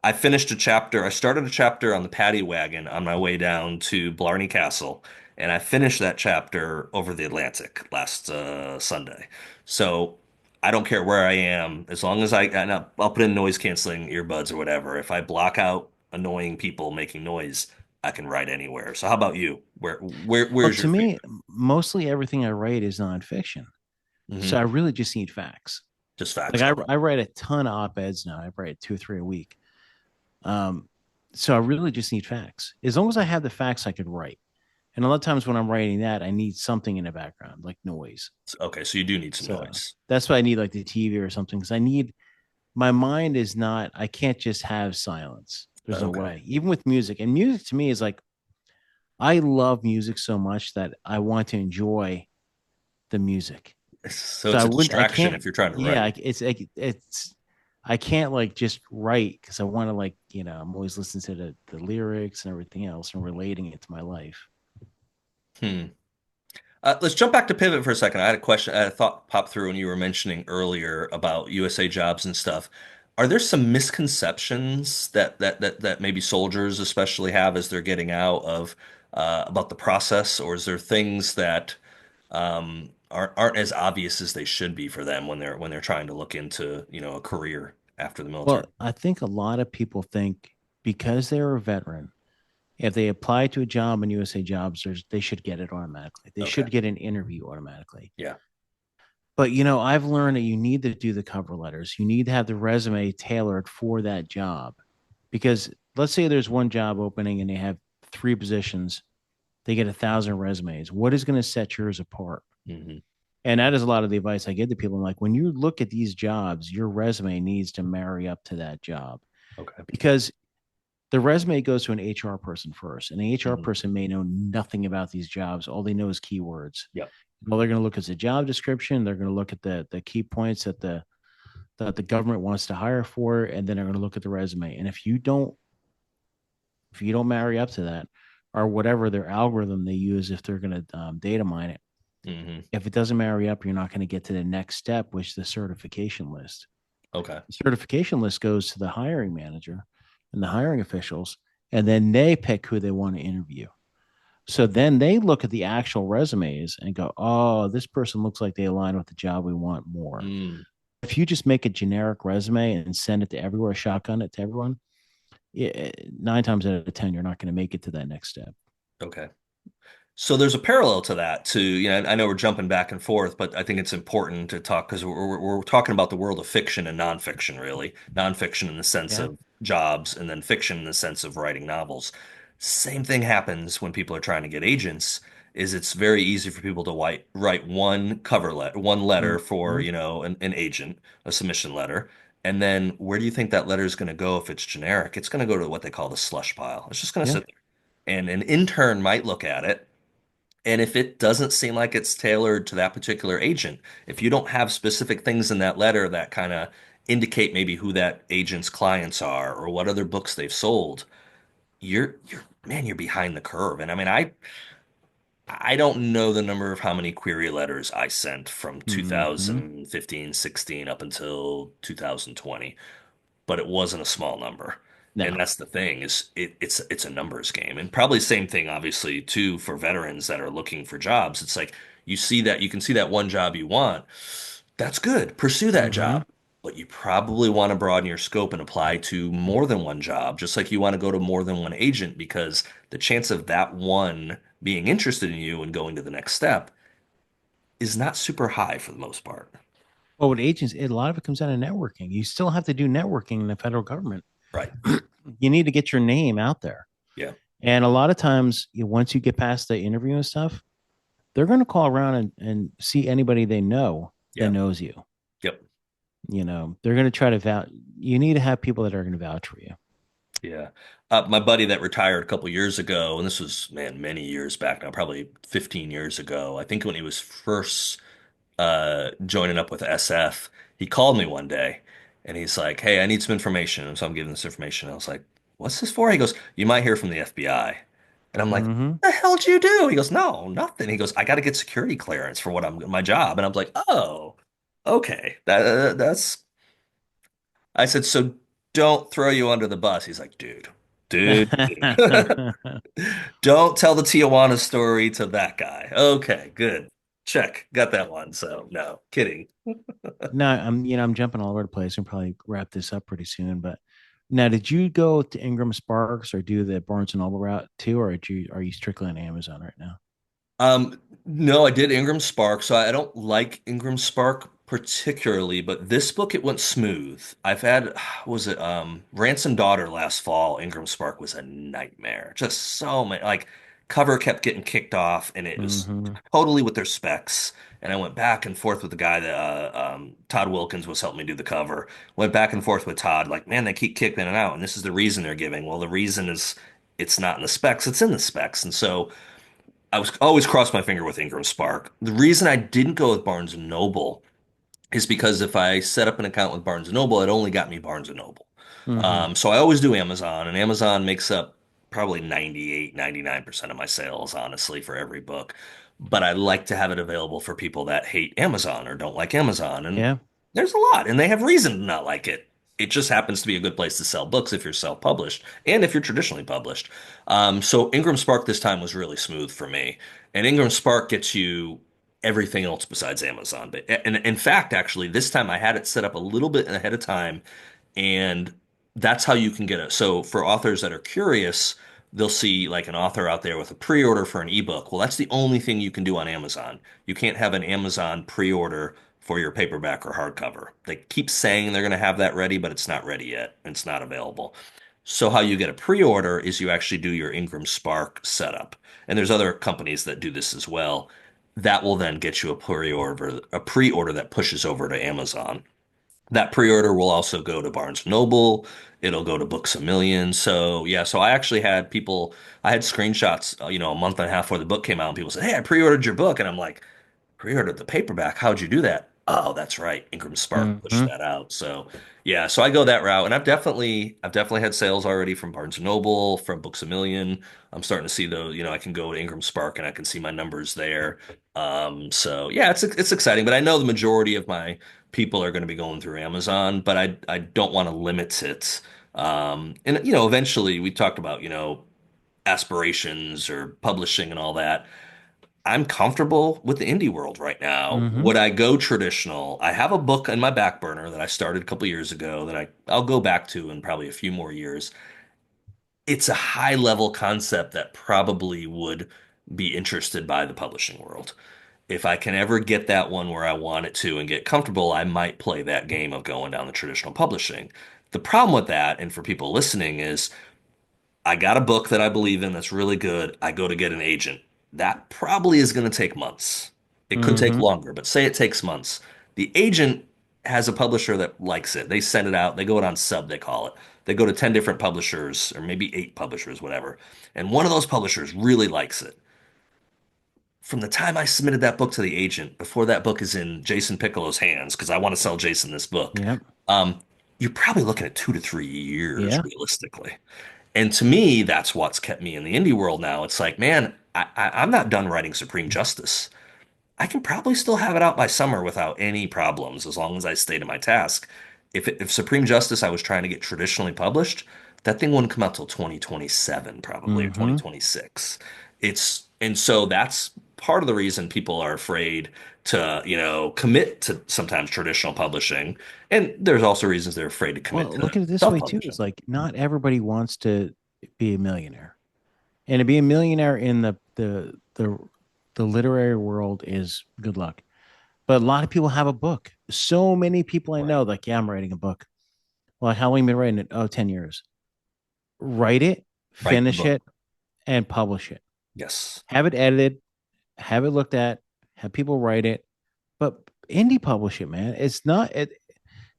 I finished a chapter. I started a chapter on the paddy wagon on my way down to Blarney Castle, and I finished that chapter over the Atlantic last Sunday. So I don't care where I am, as long as and I'll put in noise canceling earbuds or whatever. If I block out annoying people making noise, I can write anywhere. So how about you? Well, Where's to your me, favorite? mostly everything I write is nonfiction. So I Hmm. really just need facts. Just Like facts. Okay. I write a ton of op-eds now. I write two or three a week. Um, so I really just need facts. As long as I have the facts, I could write. And a lot of times when I'm writing that, I need something in the background, like noise. Okay. So you do need some So noise. that's why I need like the TV or something because I need my mind is not, I can't just have silence. There's no Okay. way. Even with music. And music to me is like, I love music so much that I want to enjoy the music. So So it's I a wouldn't, I distraction can't, if you're trying to yeah, write. it's, I can't like just write because I want to like, I'm always listening to the lyrics and everything else and relating it to my life. Hmm. Let's jump back to Pivot for a second. I had a question, I had a thought pop through when you were mentioning earlier about USA jobs and stuff. Are there some misconceptions that maybe soldiers especially have as they're getting out of about the process, or is there things that aren't as obvious as they should be for them when they're trying to look into, a career after the Well, military? I think a lot of people think because they're a veteran, if they apply to a job in USA Jobs, they should get it automatically. They Okay. should get an interview automatically. Yeah. But I've learned that you need to do the cover letters. You need to have the resume tailored for that job. Because let's say there's one job opening and they have three positions, they get 1,000 resumes. What is going to set yours apart? Hmm. And that is a lot of the advice I give to people. I'm like, when you look at these jobs, your resume needs to marry up to that job Okay. because the resume goes to an HR person first, and the HR Hmm. person may know nothing about these jobs. All they know is keywords. Yep. Well, they're going to look at the job description. They're going to look at the key points that the government wants to hire for, and then they're going to look at the resume. And if you don't marry up to that, or whatever their algorithm they use, if they're going to data mine it, Hmm. if it doesn't marry up, you're not going to get to the next step, which is the certification list. Okay. The certification list goes to the hiring manager and the hiring officials, and then they pick who they want to interview. So then they look at the actual resumes and go, oh, this person looks like they align with the job we want more. Mm, If you just make a generic resume and send it to everywhere, shotgun it to everyone, 9 times out of 10, you're not going to make it to that next step. okay. So there's a parallel to that too. I know we're jumping back and forth, but I think it's important to talk because we're talking about the world of fiction and nonfiction, really. Nonfiction in the sense Yeah. of jobs, and then fiction in the sense of writing novels. Same thing happens when people are trying to get agents, is it's very easy for people to write one cover letter, one letter for, Mm-hmm. an agent, a submission letter. And then where do you think that letter is going to go if it's generic? It's going to go to what they call the slush pile. It's just going to Yeah. sit there. And an intern might look at it, and if it doesn't seem like it's tailored to that particular agent, if you don't have specific things in that letter that kind of indicate maybe who that agent's clients are or what other books they've sold, you're behind the curve. And I mean, I don't know the number of how many query letters I sent from Mm-hmm. 2015, 16 up until 2020, but it wasn't a small number. And No. that's the thing, is it's a numbers game. And probably same thing obviously too for veterans that are looking for jobs. It's like you can see that one job you want. That's good. Pursue that Mm-hmm. job. But you probably want to broaden your scope and apply to more than one job, just like you want to go to more than one agent, because the chance of that one being interested in you and going to the next step is not super high for the most part. Well, with agents, a lot of it comes down to networking. You still have to do networking in the federal government. Right. You need to get your name out there. Yeah. And a lot of times, once you get past the interview and stuff, they're going to call around and see anybody they know that Yeah. knows you. Yep. They're going to try to vouch. You need to have people that are going to vouch for you. Yeah. My buddy that retired a couple years ago, and this was, man, many years back now, probably 15 years ago. I think when he was first joining up with SF, he called me one day and he's like, "Hey, I need some information." And so I'm giving this information. I was like, "What's this for?" He goes, "You might hear from the FBI." And I'm like, Mm-hmm. "The hell did you do?" He goes, "No, nothing." He goes, "I got to get security clearance for my job." And I'm like, "Oh, okay. That's." I said, "So don't throw you under the bus." He's like, dude. Don't tell the Tijuana story to that guy. Okay, good. Check. Got that one. So, no, kidding. No, I'm jumping all over the place and probably wrap this up pretty soon. But now, did you go to Ingram Sparks or do the Barnes and Noble route too, or are you strictly on Amazon right now? No, I did Ingram Spark, so I don't like Ingram Spark particularly, but this book it went smooth. I've had, was it Ransom Daughter last fall? Ingram Spark was a nightmare. Just so many, like, cover kept getting kicked off, and it was Mm-hmm. totally with their specs. And I went back and forth with the guy that Todd Wilkins was helping me do the cover. Went back and forth with Todd, like, man, they keep kicking it out, and this is the reason they're giving. Well, the reason is it's not in the specs; it's in the specs, and so. I was always crossed my finger with Ingram Spark. The reason I didn't go with Barnes and Noble is because if I set up an account with Barnes and Noble, it only got me Barnes and Noble. Mm-hmm. So I always do Amazon, and Amazon makes up probably 98, 99% of my sales, honestly, for every book. But I like to have it available for people that hate Amazon or don't like Amazon. And Yeah. there's a lot, and they have reason to not like it. It just happens to be a good place to sell books if you're self-published and if you're traditionally published. So Ingram Spark this time was really smooth for me. And Ingram Spark gets you everything else besides Amazon. But and in fact, actually, this time I had it set up a little bit ahead of time, and that's how you can get it. So for authors that are curious, they'll see like an author out there with a pre-order for an ebook. Well, that's the only thing you can do on Amazon. You can't have an Amazon pre-order for your paperback or hardcover. They keep saying they're going to have that ready, but it's not ready yet. It's not available. So how you get a pre-order is you actually do your Ingram Spark setup. And there's other companies that do this as well. That will then get you a pre-order that pushes over to Amazon. That pre-order will also go to Barnes Noble. It'll go to Books A Million. So yeah, so I actually had people, I had screenshots, a month and a half before the book came out, and people said, "Hey, I pre-ordered your book," and I'm like, pre-ordered the paperback. How'd you do that? Oh, that's right. Ingram Spark pushed Hmm. that out. So yeah, so I go that route, and I've definitely had sales already from Barnes and Noble, from Books A Million. I'm starting to see those. I can go to Ingram Spark and I can see my numbers there. So yeah, it's exciting, but I know the majority of my people are going to be going through Amazon, but I don't want to limit it. And eventually we talked about aspirations or publishing and all that. I'm comfortable with the indie world right now. Hmm. Would I go traditional? I have a book in my back burner that I started a couple years ago that I'll go back to in probably a few more years. It's a high level concept that probably would be interested by the publishing world. If I can ever get that one where I want it to and get comfortable, I might play that game of going down the traditional publishing. The problem with that, and for people listening, is I got a book that I believe in that's really good. I go to get an agent. That probably is going to take months. It could take Hmm. longer, but say it takes months. The agent has a publisher that likes it. They send it out. They go it on sub, they call it. They go to 10 different publishers or maybe 8 publishers, whatever. And one of those publishers really likes it. From the time I submitted that book to the agent, before that book is in Jason Piccolo's hands, because I want to sell Jason this book, Yep. um, you're probably looking at 2 to 3 years Yeah. realistically. And to me, that's what's kept me in the indie world now. It's like, man, I'm not done writing Supreme Justice. I can probably still have it out by summer without any problems as long as I stay to my task. If Supreme Justice I was trying to get traditionally published, that thing wouldn't come out till 2027 probably or Hmm. 2026. And so that's part of the reason people are afraid to, commit to sometimes traditional publishing. And there's also reasons they're afraid to commit Well, to look at it this way too. self-publishing. It's like not everybody wants to be a millionaire. And to be a millionaire in the literary world is good luck. But a lot of people have a book. So many people I Right. know, like, yeah, I'm writing a book. Well, how long have you been writing it? Oh, 10 years. Write it, Write the finish book. it, and publish it. Yes. Have it edited, have it looked at, have people write it, but indie publish it, man. It's not it,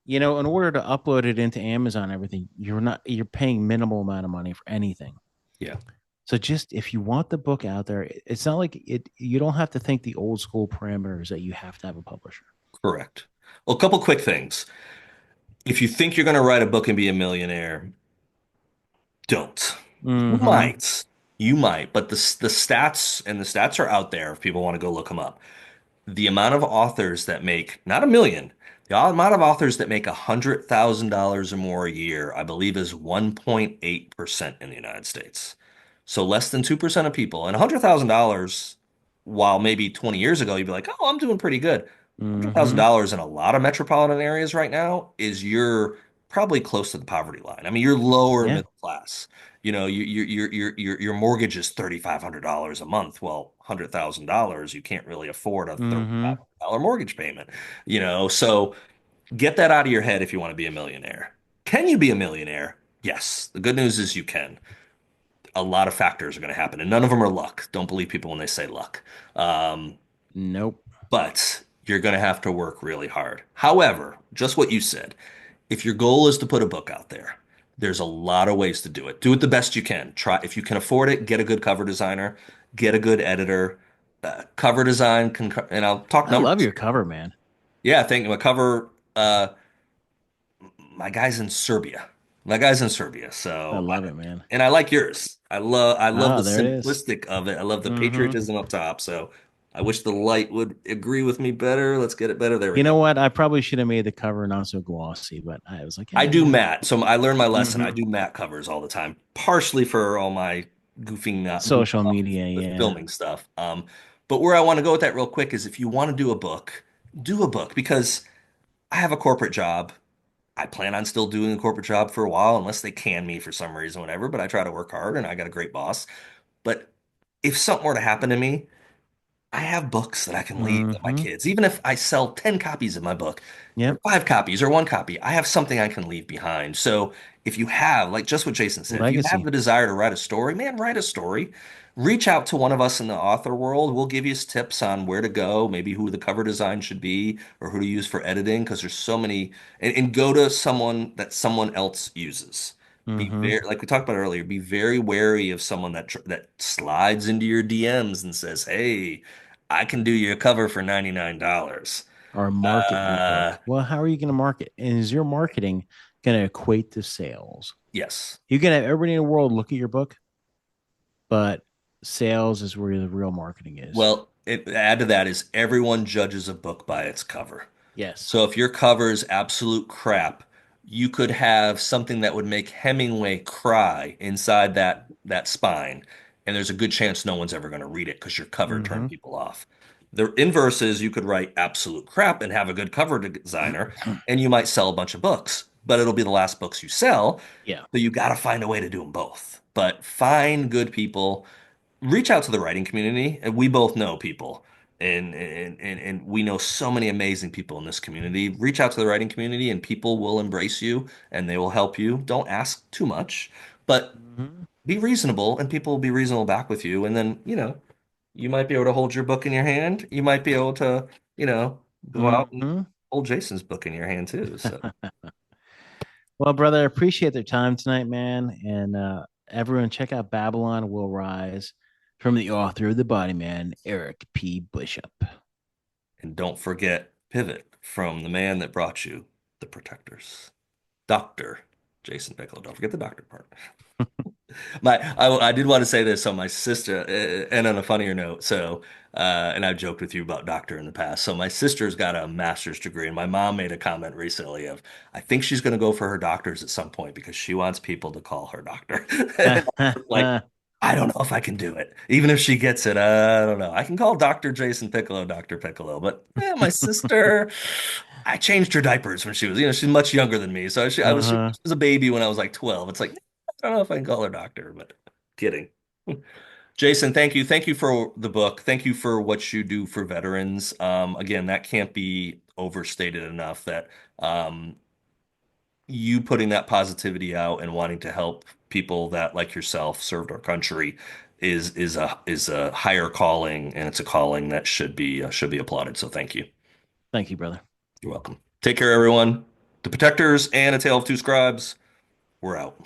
in order to upload it into Amazon and everything, you're paying minimal amount of money for anything. Yeah. So just if you want the book out there, it's not like it you don't have to think the old school parameters that you have to have a publisher. Correct. Well, a couple quick things. If you think you're going to write a book and be a millionaire, don't. You Mm-hmm. might. You might, but the stats are out there if people want to go look them up. The amount of authors that make not a million, the amount of authors that make $100,000 or more a year, I believe is 1.8% in the United States. So less than 2% of people. And $100,000, while maybe 20 years ago you'd be like, oh, I'm doing pretty good. Mm-hmm. $100,000 in a lot of metropolitan areas right now is you're probably close to the poverty line. I mean, you're lower Yeah. middle class. Your mortgage is $3,500 a month. Well, $100,000, you can't really afford a Mm-hmm. $3,500 mortgage payment. So get that out of your head if you want to be a millionaire. Can you be a millionaire? Yes. The good news is you can. A lot of factors are going to happen, and none of them are luck. Don't believe people when they say luck. Um, Nope. but you're going to have to work really hard. However, just what you said, if your goal is to put a book out there, there's a lot of ways to do it. Do it the best you can. Try if you can afford it, get a good cover designer, get a good editor. Cover design can, and I'll talk I love numbers your here. cover, man. Yeah, I think my cover. My guy's in Serbia. My guy's in Serbia. I So, love it, man. and I like yours. I love the Ah, there it is. simplistic of it. I love the Mm-hmm. patriotism up top. So, I wish the light would agree with me better. Let's get it better. There we You go. know what? I probably should have made the cover not so glossy, but I was like, I yeah, do matte. So I learned my lesson. I mm-hmm. do matte covers all the time, partially for all my goofing Social off media, with yeah. filming stuff. But where I want to go with that real quick is if you want to do a book because I have a corporate job. I plan on still doing a corporate job for a while unless they can me for some reason, whatever. But I try to work hard and I got a great boss. But if something were to happen to me, I have books that I can leave to my Mm-hmm. kids. Even if I sell 10 copies of my book, or Yep. 5 copies, or 1 copy, I have something I can leave behind. So if you have, like just what Jason said, if you have Legacy. the desire to write a story, man, write a story. Reach out to one of us in the author world. We'll give you tips on where to go, maybe who the cover design should be, or who to use for editing, because there's so many, and go to someone that someone else uses. Be Mm-hmm. very, like we talked about earlier, be very wary of someone that slides into your DMs and says, "Hey, I can do you a cover for $99. or market your book. Well, how are you going to market? And is your marketing going to equate to sales? Yes. You can have everybody in the world look at your book, but sales is where the real marketing is. Well, add to that is everyone judges a book by its cover. Yes. So if your cover is absolute crap, you could have something that would make Hemingway cry inside that spine, and there's a good chance no one's ever going to read it because your cover turned Mm-hmm. people off. The inverse is you could write absolute crap and have a good cover designer, and you might sell a bunch of books, but it'll be the last books you sell. Yeah. So you got to find a way to do them both. But find good people, reach out to the writing community, and we both know people. And we know so many amazing people in this community. Reach out to the writing community and people will embrace you and they will help you. Don't ask too much, but Mm-hmm. be reasonable and people will be reasonable back with you. And then, you might be able to hold your book in your hand. You might be able to, you know, go out and Mm-hmm. hold Jason's book in your hand too. So, Well, brother, I appreciate their time tonight, man. And everyone, check out Babylon Will Rise from the author of The Body Man, Eric P. Bishop. and don't forget Pivot from the man that brought you the Protectors, Dr. Jason Piccolo. Don't forget the doctor part. I did want to say this. So my sister, and on a funnier note, and I've joked with you about doctor in the past. So my sister's got a master's degree, and my mom made a comment recently of, I think she's going to go for her doctor's at some point because she wants people to call her doctor. And I was like, I don't know if I can do it. Even if she gets it, I don't know. I can call Dr. Jason Piccolo Dr. Piccolo, but my sister, I changed her diapers when she was, she's much younger than me. So she Uh-huh. was a baby when I was like 12. It's like, I don't know if I can call her doctor, but kidding. Jason, thank you. Thank you for the book. Thank you for what you do for veterans. Again, that can't be overstated enough that you putting that positivity out and wanting to help people that, like yourself, served our country is a higher calling, and it's a calling that should be applauded. So thank you. Thank you, brother. You're welcome. Take care, everyone. The Protectors and A Tale of Two Scribes. We're out.